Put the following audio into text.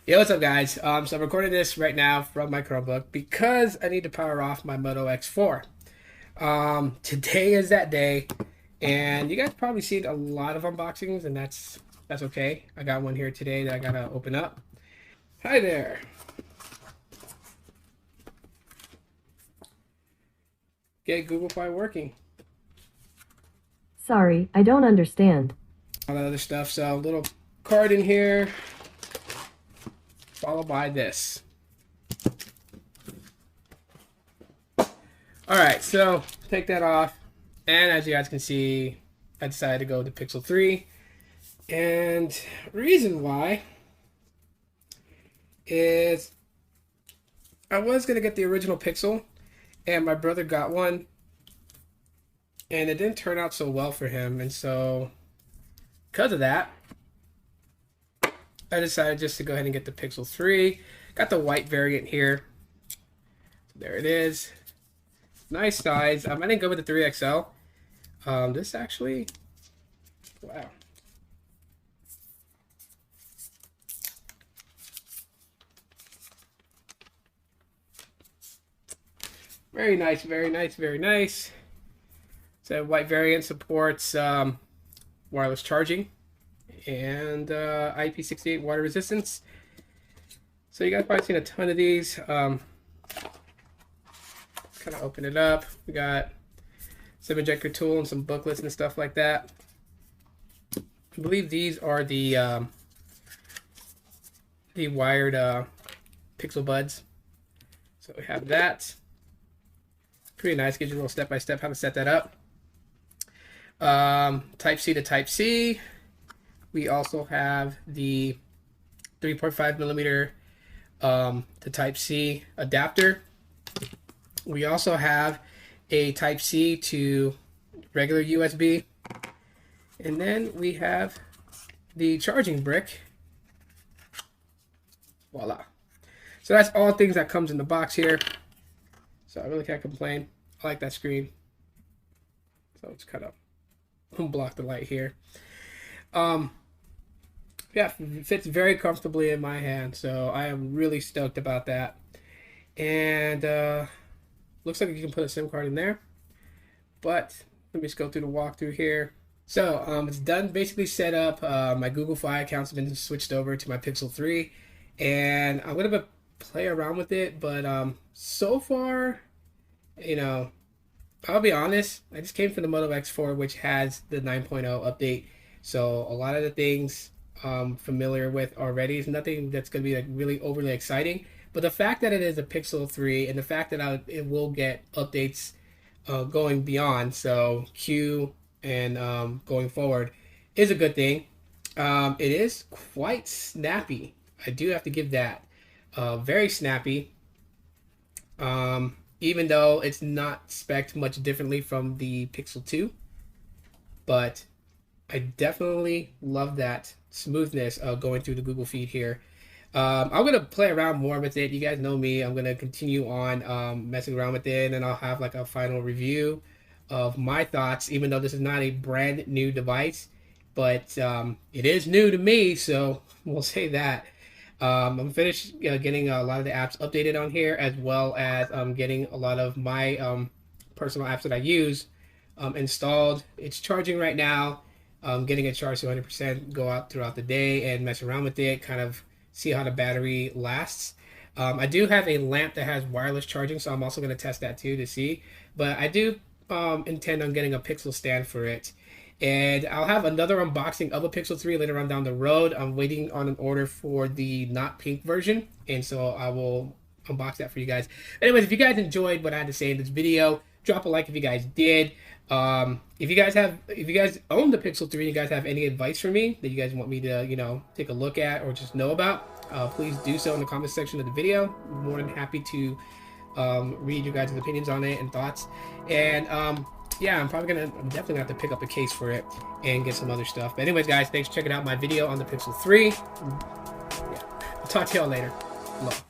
Yo, what's up, guys? So I'm recording this right now from my Chromebook because I need to power off my Moto X4. Today is that day, and you guys probably seen a lot of unboxings, and that's okay. I got one here today that I gotta open up. Hi there. Get Google Fi working. Sorry, I don't understand. All that other stuff. So a little card in here, followed by this. All right, so take that off, and as you guys can see, I decided to go with the Pixel 3. And reason why is I was gonna get the original Pixel, and my brother got one, and it didn't turn out so well for him, and so because of that, I decided just to go ahead and get the Pixel 3. Got the white variant here. There it is. Nice size. I didn't go with the 3XL. This actually, wow. Very nice, very nice, very nice. So white variant supports wireless charging and IP68 water resistance. So you guys probably seen a ton of these. Kind of open it up. We got some ejector tool and some booklets and stuff like that. I believe these are the wired Pixel buds. So we have that. Pretty nice. Gives you a little step-by-step how to set that up. Type C to Type C. We also have the 3.5 millimeter to Type C adapter. We also have a Type C to regular USB. And then we have the charging brick. Voila. So that's all things that comes in the box here. So I really can't complain. I like that screen. So it's kind of block the light here. Yeah, it fits very comfortably in my hand. So I am really stoked about that. And looks like you can put a SIM card in there. But let me just go through the walkthrough here. So it's done, basically set up. My Google Fi account's been switched over to my Pixel 3. And I'm going to play around with it. But so far, you know, I'll be honest, I just came from the Moto X4, which has the 9.0 update. So a lot of the things I'm familiar with already. Is nothing that's going to be like really overly exciting. But the fact that it is a Pixel 3 and the fact that it will get updates going beyond, so Q and going forward, is a good thing. It is quite snappy. I do have to give that. Very snappy. Even though it's not spec'd much differently from the Pixel 2. But I definitely love that smoothness of going through the Google feed here. I'm going to play around more with it. You guys know me. I'm going to continue on messing around with it, and then I'll have like a final review of my thoughts, even though this is not a brand new device. But it is new to me, so we'll say that. I'm finished getting a lot of the apps updated on here, as well as getting a lot of my personal apps that I use installed. It's charging right now. Getting it charged to 100%, go out throughout the day and mess around with it, kind of see how the battery lasts. I do have a lamp that has wireless charging, so I'm also going to test that too to see. But I do intend on getting a Pixel stand for it. And I'll have another unboxing of a Pixel 3 later on down the road. I'm waiting on an order for the not pink version, and so I will unbox that for you guys. Anyways, if you guys enjoyed what I had to say in this video, drop a like if you guys did. If you guys own the Pixel 3, you guys have any advice for me that you guys want me to, take a look at or just know about, please do so in the comment section of the video. I'm more than happy to read your guys' opinions on it and thoughts. And yeah, I'm definitely gonna have to pick up a case for it and get some other stuff. But anyways, guys, thanks for checking out my video on the Pixel 3. Yeah, I'll talk to y'all later. Love.